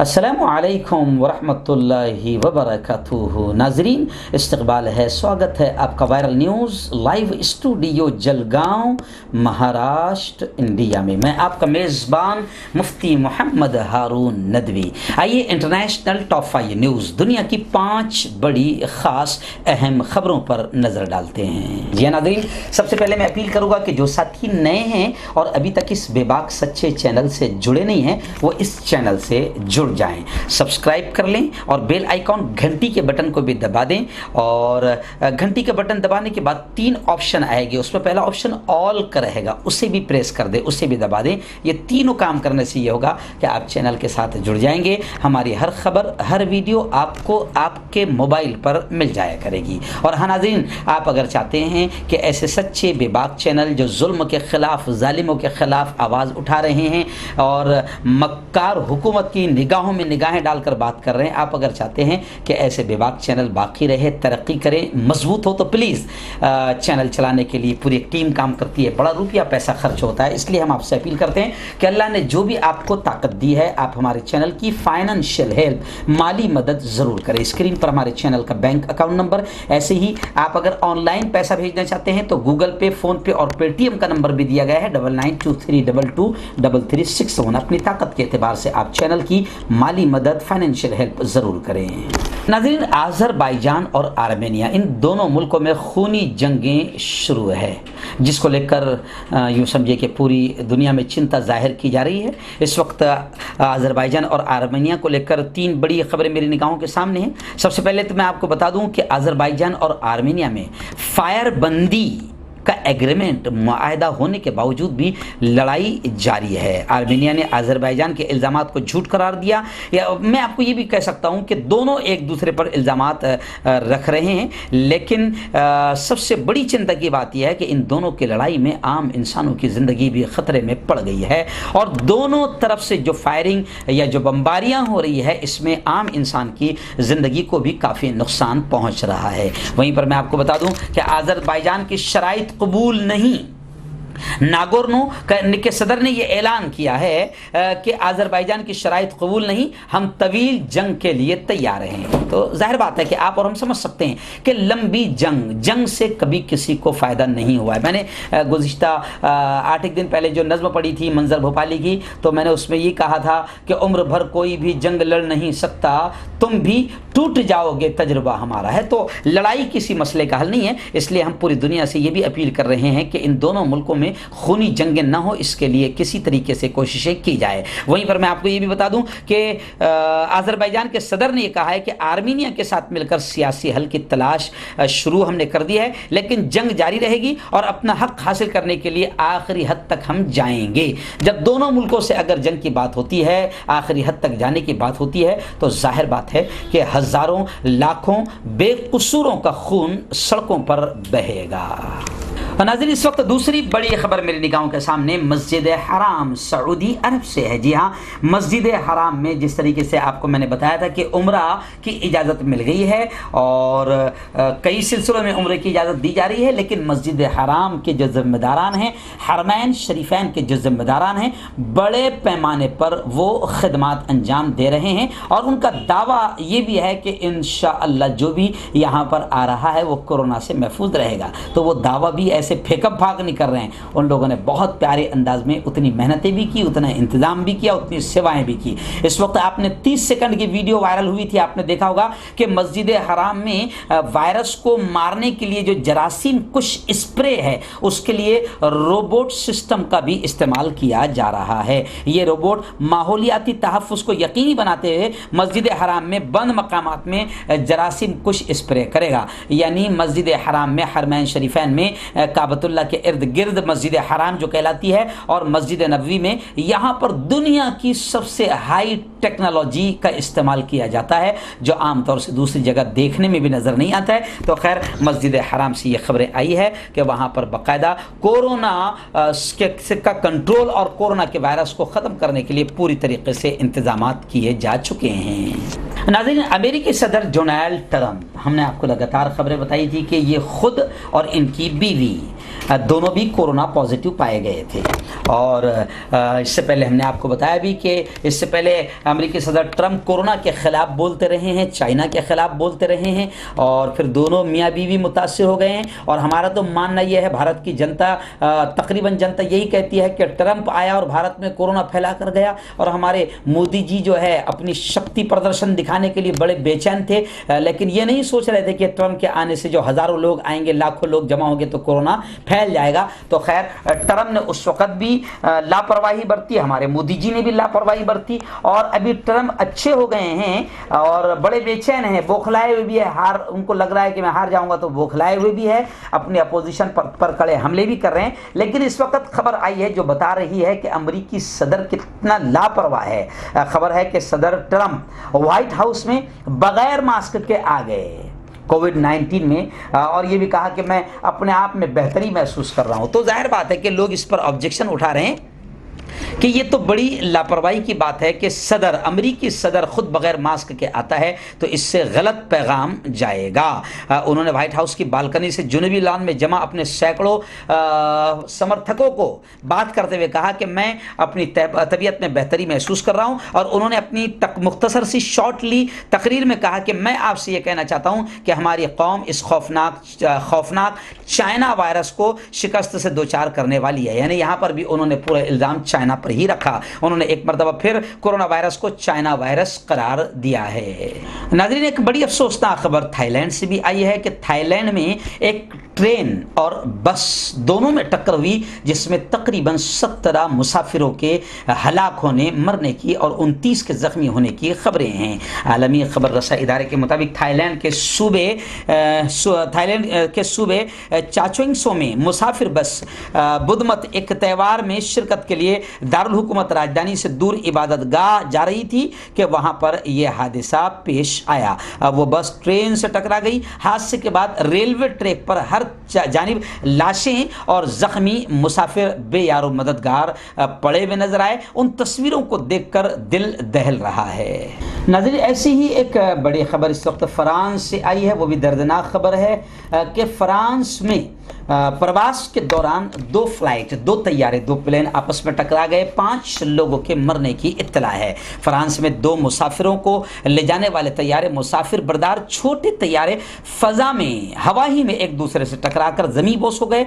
अस्सलामु अलैकुम वरहमतुल्लाहि वबरकातुहू। नाजरीन, इस्तकबाल है, स्वागत है आपका viral news live studio Jalgaon, Maharashtra, India में। मैं आपका मेज़बान मुफ्ती मोहम्मद हारून नदवी। आइए इंटरनेशनल टॉप 5 न्यूज़, दुनिया की 5 बड़ी ख़ास अहम खबरों पर नज़र डालते हैं। जी नाजरीन, सबसे पहले मैं अपील करूँगा कि जो साथी नए हैं और अभी तक इस बेबाक सच्चे चैनल से जुड़े नहीं हैं, वो इस चैनल से जुड़ जाएं, सब्सक्राइब कर लें और बेल आइकॉन घंटी के बटन को भी दबा दें। और घंटी के बटन दबाने के बाद 3 ऑप्शन आएंगे, उसमें पहला ऑप्शन ऑल का रहेगा, उसे भी प्रेस कर दें, उसे भी दबा दें। ये तीनों काम करने से ये होगा कि आप चैनल के साथ जुड़ जाएंगे। हमारी हर खबर, हर वीडियो आपको आपके मोबाइल पर मिल जाया करेगी। और हाँ नाज़रीन, आप अगर चाहते हैं कि ऐसे सच्चे बेबाक चैनल जो जुल्म के ख़िलाफ़, ज़ालिमों के ख़िलाफ़ आवाज़ उठा रहे हैं और मक्कार हुकूमत की निगाहों में निगाहें डालकर बात कर रहे हैं, आप अगर चाहते हैं कि ऐसे बेबाक चैनल बाकी रहे, तरक्की करें, मजबूत हो, तो प्लीज़ चैनल चलाने के लिए पूरी एक टीम काम करती है, बड़ा रुपया पैसा खर्च होता है। इसलिए हम आपसे अपील करते हैं कि अल्लाह ने जो भी आपको ताकत दी है, आप हमारे चैनल की फाइनेंशियल हेल्प, माली मदद ज़रूर करें। स्क्रीन पर हमारे चैनल का बैंक अकाउंट नंबर, ऐसे ही आप अगर ऑनलाइन पैसा भेजना चाहते हैं तो गूगल पे, फ़ोन पे और पेटीएम का नंबर भी दिया गया है 9923223361। अपनी ताकत के एतबार से आप चैनल की माली मदद, फाइनेंशियल हेल्प ज़रूर करें। नाज़रीन, आज़रबाईजान और आर्मेनिया, इन दोनों मुल्कों में खूनी जंगें शुरू है, जिसको लेकर यूँ समझिए कि पूरी दुनिया में चिंता जाहिर की जा रही है। इस वक्त आज़रबाईजान और आर्मेनिया को लेकर 3 बड़ी खबरें मेरी निगाहों के सामने हैं। सबसे पहले तो मैं आपको बता दूं कि आज़रबाईजान और आर्मेनिया में फायर बंदी का एग्रीमेंट, मुआहदा होने के बावजूद भी लड़ाई जारी है। आर्मेनिया ने आज़रबाईजान के इल्ज़ामात को झूठ करार दिया, या मैं आपको ये भी कह सकता हूँ कि दोनों एक दूसरे पर इल्ज़ामात रख रहे हैं। लेकिन सबसे बड़ी चिंता की बात यह है कि इन दोनों की लड़ाई में आम इंसानों की ज़िंदगी भी ख़तरे में पड़ गई है, और दोनों तरफ से जो फायरिंग या जो बमबारियाँ हो रही है, इसमें आम इंसान की ज़िंदगी को भी काफ़ी नुकसान पहुँच रहा है। वहीं पर मैं आपको बता दूँ कि आज़रबाईजान की शराइत कबूल नहीं। नागोर्नो के सदर ने यह ऐलान किया है कि आज़रबाईजान की शराइत कबूल नहीं, हम तवील जंग के लिए तैयार हैं। तो जाहिर बात है कि आप और हम समझ सकते हैं कि लंबी जंग से कभी किसी को फ़ायदा नहीं हुआ है। मैंने गुज़िश्ता 8 दिन पहले जो नज़्म पढ़ी थी मंजर भोपाली की, तो मैंने उसमें ये कहा था कि उम्र भर कोई भी जंग लड़ नहीं सकता, तुम भी टूट जाओगे, तजुर्बा हमारा है। तो लड़ाई किसी मसले का हल नहीं है, इसलिए हम पूरी दुनिया से ये भी अपील कर रहे हैं कि इन दोनों मुल्कों में खूनी जंगें ना हो, इसके लिए किसी तरीके से कोशिशें की जाए। वहीं पर मैं आपको ये भी बता दूं कि आज़रबाईजान के सदर ने यह कहा है कि आर्मीनिया के साथ मिलकर सियासी हल की तलाश शुरू हमने कर दी है, लेकिन जंग जारी रहेगी और अपना हक हासिल करने के लिए आखिरी हद तक हम जाएंगे। जब दोनों मुल्कों से अगर जंग की बात होती है, आखिरी हद तक जाने की बात होती है, तो जाहिर बात है कि हज़ारों लाखों बेकसूरों का खून सड़कों पर बहेगा। नाज़रीन, इस वक्त दूसरी बड़ी खबर मेरी निगाहों के सामने मस्जिद हराम सऊदी अरब से है। जी हाँ, मस्जिद हराम में जिस तरीके से आपको मैंने बताया था कि उम्रा की इजाज़त मिल गई है और कई सिलसिलों में उम्रे की इजाज़त दी जा रही है, लेकिन मस्जिद हराम के जो ज़िम्मेदारान हैं, हरमैन शरीफैन के जो ज़िम्मेदारान हैं, बड़े पैमाने पर वो खिदमात अंजाम दे रहे हैं। और उनका दावा ये भी है कि इंशाअल्लाह जो भी यहाँ पर आ रहा है वो कोरोना से महफूज रहेगा। तो वो दावा भी ऐसे फेकअप फाक नहीं कर रहे हैं, उन लोगों ने बहुत प्यारे अंदाज में उतनी मेहनतें भी की, उतना इंतज़ाम भी किया, उतनी सेवाएं भी की। इस वक्त आपने 30 सेकंड की वीडियो वायरल हुई थी, आपने देखा होगा कि मस्जिद हराम में वायरस को मारने के लिए जो जरासीम कुश स्प्रे है, उसके लिए रोबोट सिस्टम का भी इस्तेमाल किया जा रहा है। ये रोबोट माहौलियाती तहफ़्फ़ुज़ को यकीनी बनाते हुए मस्जिद हराम में बंद मकामात में जरासीम कुश स्प्रे करेगा। यानी मस्जिद हराम में, हरमैन शरीफैन में, काबतुल्लाह के इर्द गिर्द मस्जिद हराम जो कहलाती है, और मस्जिद नबवी में, यहाँ पर दुनिया की सबसे हाई टेक्नोलॉजी का इस्तेमाल किया जाता है, जो आम तौर से दूसरी जगह देखने में भी नज़र नहीं आता है। तो खैर, मस्जिद हराम से ये खबरें आई है कि वहाँ पर बाकायदा कोरोना का कंट्रोल और कोरोना के वायरस को ख़त्म करने के लिए पूरी तरीके से इंतज़ामात किए जा चुके हैं। नाज़रीन, अमेरिकी सदर डोनाल्ड ट्रंप, हमने आपको लगातार खबरें बताई थी कि ये खुद और इनकी बीवी دونوں بھی کورونا پازیٹیو پائے گئے تھے۔ اور اس سے پہلے ہم نے آپ کو بتایا بھی کہ اس سے پہلے امریکی صدر ٹرمپ کورونا کے خلاف بولتے رہے ہیں، چائنا کے خلاف بولتے رہے ہیں، اور پھر دونوں میاں بیوی متاثر ہو گئے ہیں۔ اور ہمارا تو ماننا یہ ہے، بھارت کی جنتا تقریباً جنتا یہی کہتی ہے کہ ٹرمپ آیا اور بھارت میں کورونا پھیلا کر گیا، اور ہمارے مودی جی جو ہے اپنی شکتی پردرشن دکھانے کے لیے بڑے بے چین تھے، لیکن یہ نہیں سوچ رہے تھے کہ ٹرمپ کے آنے سے جو ہزاروں لوگ آئیں گے، لاکھوں لوگ جمع ہوں گے تو کورونا پھیل جائے گا۔ تو خیر، ٹرمپ نے اس وقت بھی لاپرواہی برتی، ہمارے مودی جی نے بھی لاپرواہی برتی، اور ابھی ٹرمپ اچھے ہو گئے ہیں اور بڑے بے چین ہیں، بوکھلائے ہوئے بھی ہے، ان کو لگ رہا ہے کہ میں ہار جاؤں گا، تو بوکھلائے ہوئے بھی ہے، اپنی اپوزیشن پر کڑے حملے بھی کر رہے ہیں۔ لیکن اس وقت خبر آئی ہے جو بتا رہی ہے کہ امریکی صدر کتنا لاپرواہ ہے۔ خبر ہے کہ صدر ٹرمپ وائٹ ہاؤس میں بغیر ماسک کے آ گئے کووڈ-19 میں، اور یہ بھی کہا کہ میں اپنے آپ میں بہتری محسوس کر رہا ہوں۔ تو ظاہر بات ہے کہ لوگ اس پر آبجیکشن اٹھا رہے ہیں کہ یہ تو بڑی لاپرواہی کی بات ہے کہ امریکی صدر خود بغیر ماسک کے آتا ہے، تو اس سے غلط پیغام جائے گا۔ انہوں نے وائٹ ہاؤس کی بالکنی سے جنوبی لان میں جمع اپنے سینکڑوں سمرتھکوں کو بات کرتے ہوئے کہا کہ میں اپنی طبیعت میں بہتری محسوس کر رہا ہوں، اور انہوں نے اپنی مختصر سی شارٹ لی تقریر میں کہا کہ میں آپ سے یہ کہنا چاہتا ہوں کہ ہماری قوم اس خوفناک چائنا وائرس کو شکست سے دوچار کرنے والی ہے۔ یعنی یہاں پر بھی انہوں نے پورا الزام چائنا پر ہی رکھا، انہوں نے ایک مرتبہ پھر کورونا وائرس کو چائنا وائرس قرار دیا ہے۔ ناظرین، ایک بڑی افسوسناک خبر تھائی لینڈ سے بھی آئی ہے کہ تھائی لینڈ میں ایک ٹرین اور بس دونوں میں ٹکر ہوئی، جس میں تقریباً 17 مسافروں کے ہلاک ہونے، مرنے کی اور 29 کے زخمی ہونے کی خبریں ہیں۔ عالمی خبر رساں ادارے کے مطابق تھائی لینڈ کے صوبے چاچونگسو میں مسافر بس بدھ مت ایک تہوار میں شرکت کے لیے دارالحکومت راجدھانی سے دور عبادت گاہ جا رہی تھی کہ وہاں پر یہ حادثہ پیش آیا۔ وہ بس ٹرین سے ٹکرا گئی۔ حادثے کے بعد ریلوے ٹریک پر ہر جانب لاشیں اور زخمی مسافر بے یار و مددگار پڑے ہوئے نظر آئے۔ ان تصویروں کو دیکھ کر دل دہل رہا ہے۔ ناظرین، ایسی ہی ایک بڑی خبر اس وقت فرانس سے آئی ہے، وہ بھی دردناک خبر ہے کہ فرانس میں پرواز کے دوران دو طیارے، دو پلین آپس میں ٹکرا گئے، 5 لوگوں کے مرنے کی اطلاع ہے۔ فرانس میں 2 مسافروں کو لے جانے والے طیارے، مسافر بردار چھوٹے طیارے ہوا ہی میں ایک دوسرے سے ٹکرا کر زمیں بوس ہو گئے،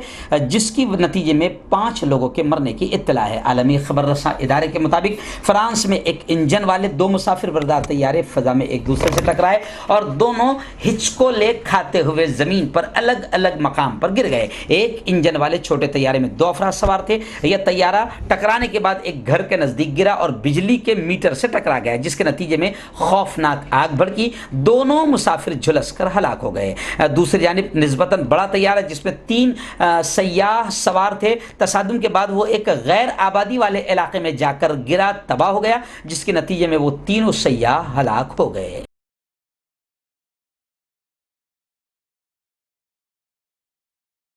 جس کی نتیجے میں 5 لوگوں کے مرنے کی اطلاع ہے۔ عالمی خبر رساں ادارے کے مطابق فرانس میں ایک انجن والے 2 مسافر بردار طیارے فضا میں ایک دوسرے سے ٹکرائے اور دونوں ہچکولے کھاتے ہوئے زمین پر الگ الگ مقام پر گر گئے۔ ایک انجن والے چھوٹے طیارے میں 2 افراد سوار تھے۔ یہ طیارہ ٹکرانے کے بعد ایک گھر کے نزدیک گرا اور بجلی کے میٹر سے ٹکرا گیا، جس کے نتیجے میں خوفناک آگ بھڑکی، دونوں مسافر جھلس کر ہلاک ہو گئے۔ دوسری جانب نسبتاً بڑا طیارہ جس میں 3 سیاح سوار تھے، تصادم کے بعد وہ ایک غیر آبادی والے علاقے میں جا کر گرا، تباہ ہو گیا، جس کے نتیجے میں وہ تینوں سیاح ہلاک ہو گئے۔